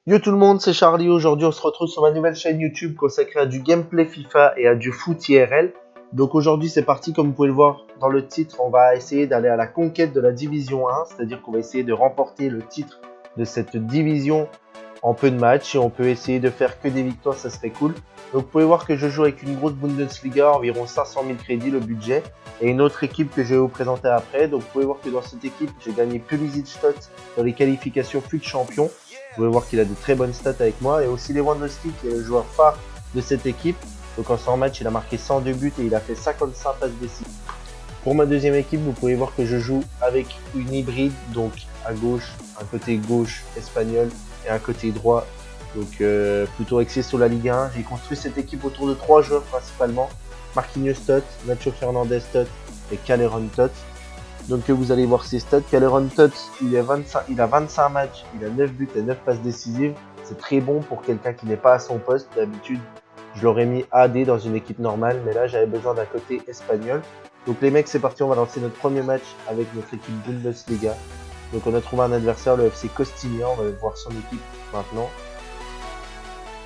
Yo tout le monde, c'est Charlie. Aujourd'hui, on se retrouve sur ma nouvelle chaîne YouTube consacrée à du gameplay FIFA et à du foot IRL. Donc aujourd'hui, c'est parti. Comme vous pouvez le voir dans le titre, on va essayer d'aller à la conquête de la division 1, c'est-à-dire qu'on va essayer de remporter le titre de cette division en peu de matchs. Et on peut essayer de faire que des victoires, ça serait cool. Donc vous pouvez voir que je joue avec une grosse Bundesliga, environ 500 000 crédits le budget, et une autre équipe que je vais vous présenter après. Donc vous pouvez voir que dans cette équipe, j'ai gagné Pulisic Stott dans les qualifications FUT champion. Vous pouvez voir qu'il a de très bonnes stats avec moi. Et aussi Lewandowski, qui est le joueur phare de cette équipe. Donc en 100 matchs, il a marqué 102 buts et il a fait 55 passes décisives. Pour ma deuxième équipe, vous pouvez voir que je joue avec une hybride. Donc à gauche, un côté gauche espagnol et un côté droit. Donc plutôt axé sur la Ligue 1. J'ai construit cette équipe autour de 3 joueurs principalement. Marquinhos Tot, Nacho Fernandez Tot et Callejon Tot. Donc vous allez voir ses stats. Callejon Tot, il a 25 matchs, il a 9 buts et 9 passes décisives. C'est très bon pour quelqu'un qui n'est pas à son poste. D'habitude, je l'aurais mis AD dans une équipe normale, mais là j'avais besoin d'un côté espagnol. Donc les mecs, c'est parti, on va lancer notre premier match avec notre équipe Bundesliga. Donc on a trouvé un adversaire, le FC Costigna, on va voir son équipe maintenant.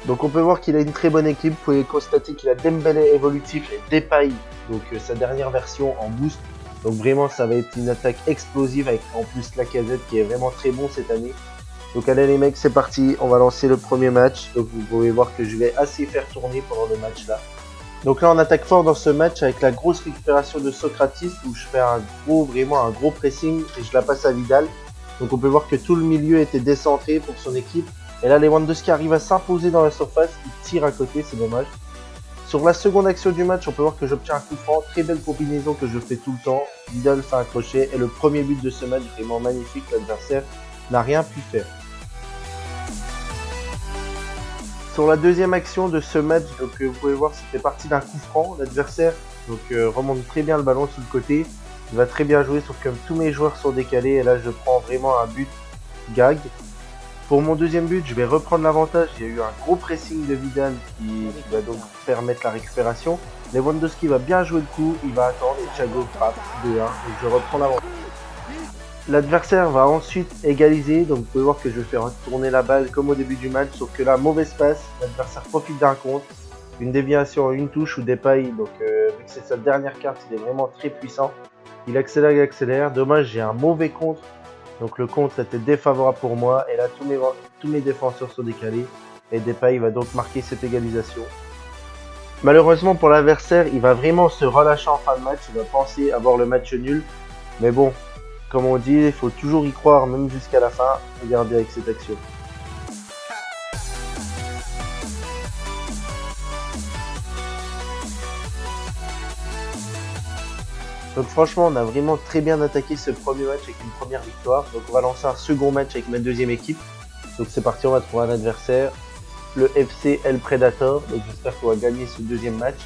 Donc on peut voir qu'il a une très bonne équipe, vous pouvez constater qu'il a Dembélé évolutif et Depay, donc sa dernière version en boost. Donc vraiment ça va être une attaque explosive avec en plus Lacazette qui est vraiment très bon cette année. Donc allez les mecs, c'est parti, on va lancer le premier match. Donc vous pouvez voir que je vais assez faire tourner pendant le match là. Donc là on attaque fort dans ce match avec la grosse récupération de Socrates où je fais vraiment un gros pressing et je la passe à Vidal. Donc on peut voir que tout le milieu était décentré pour son équipe. Et là Lewandowski arrive à s'imposer dans la surface, il tire à côté, c'est dommage. Sur la seconde action du match, on peut voir que j'obtiens un coup franc, très belle combinaison que je fais tout le temps. Vidal fait un crochet et le premier but de ce match, vraiment magnifique, l'adversaire n'a rien pu faire. Sur la deuxième action de ce match, donc vous pouvez voir, c'était parti d'un coup franc. L'adversaire remonte très bien le ballon sur le côté. Il va très bien jouer, sauf que tous mes joueurs sont décalés. Et là, je prends vraiment un but gag. Pour mon deuxième but, je vais reprendre l'avantage. Il y a eu un gros pressing de Vidal qui va donc permettre la récupération. Lewandowski va bien jouer le coup, il va attendre et Thiago frappe 2-1 et je reprends l'avantage. L'adversaire va ensuite égaliser, donc vous pouvez voir que je fais retourner la balle comme au début du match, sauf que là, mauvaise passe, l'adversaire profite d'un contre, une déviation, une touche ou Depay, donc vu que c'est sa dernière carte, il est vraiment très puissant. Il accélère, dommage, j'ai un mauvais contre. Donc le contre était défavorable pour moi et là tous mes défenseurs sont décalés et Depay va donc marquer cette égalisation. Malheureusement pour l'adversaire, il va vraiment se relâcher en fin de match, il va penser avoir le match nul. Mais bon, comme on dit, il faut toujours y croire même jusqu'à la fin. Regardez avec cette action. Donc franchement, on a vraiment très bien attaqué ce premier match avec une première victoire. Donc on va lancer un second match avec ma deuxième équipe. Donc c'est parti, on va trouver un adversaire. Le FC El Predator. Donc j'espère qu'on va gagner ce deuxième match.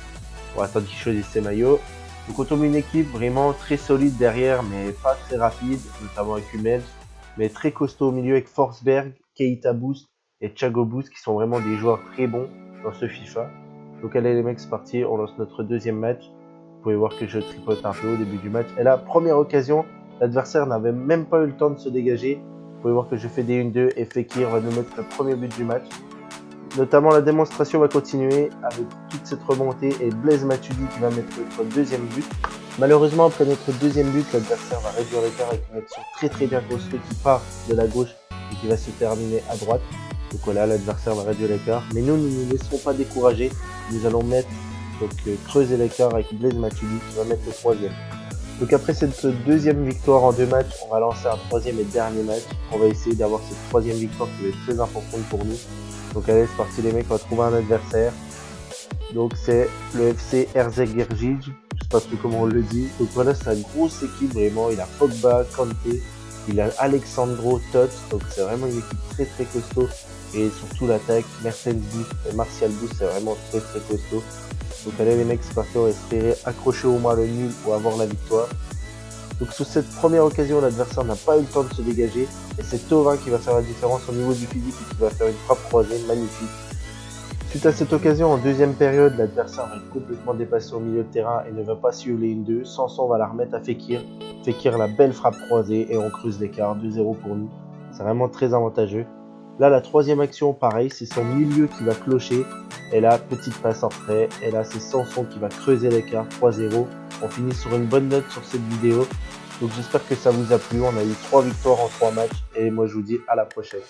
On va attendre qu'il choisisse ses maillots. Donc on tombe une équipe vraiment très solide derrière, mais pas très rapide, notamment avec Hummels, mais très costaud au milieu avec Forsberg, Keita Boost et Thiago Boost qui sont vraiment des joueurs très bons dans ce FIFA. Donc allez les mecs, c'est parti, on lance notre deuxième match. Vous pouvez voir que je tripote un peu au début du match. Et là, première occasion, l'adversaire n'avait même pas eu le temps de se dégager. Vous pouvez voir que je fais des 1-2 et Fekir va nous mettre le premier but du match. Notamment la démonstration va continuer avec toute cette remontée et Blaise Matuidi qui va mettre notre deuxième but. Malheureusement après notre deuxième but, l'adversaire va réduire l'écart avec une action très bien construite qui part de la gauche et qui va se terminer à droite. Donc voilà, l'adversaire va réduire l'écart. Mais nous ne nous laisserons pas décourager. Nous allons creuser l'écart avec Blaise Matuidi qui va mettre le troisième. Donc après cette deuxième victoire en 2 matchs, on va lancer un troisième et dernier match. On va essayer d'avoir cette troisième victoire qui va être très importante pour nous. Donc allez, c'est parti les mecs, on va trouver un adversaire. Donc c'est le FC Erzgebirge, je sais pas trop comment on le dit. Donc voilà, c'est une grosse équipe vraiment. Il a Pogba, Kanté, il a Alexandro Tot. Donc c'est vraiment une équipe très costaud. Et surtout l'attaque, Mertens Boost et Martial Boost, c'est vraiment très costaud. Donc allez les mecs, c'est parti, on va espérer accrocher au moins le nul ou avoir la victoire. Donc sur cette première occasion, l'adversaire n'a pas eu le temps de se dégager. Et c'est Thauvin qui va faire la différence au niveau du physique et qui va faire une frappe croisée magnifique. Suite à cette occasion, en deuxième période, l'adversaire va être complètement dépassé au milieu de terrain et ne va pas suivre les 1-2. Sanson va la remettre à Fekir. Fekir, la belle frappe croisée et on creuse l'écart, 2-0 pour nous. C'est vraiment très avantageux. Là, la troisième action, pareil, c'est son milieu qui va clocher. Et là, petite passe en retrait. Et là, c'est Sanson qui va creuser l'écart, 3-0. On finit sur une bonne note sur cette vidéo. Donc j'espère que ça vous a plu. On a eu 3 victoires en 3 matchs. Et moi, je vous dis à la prochaine.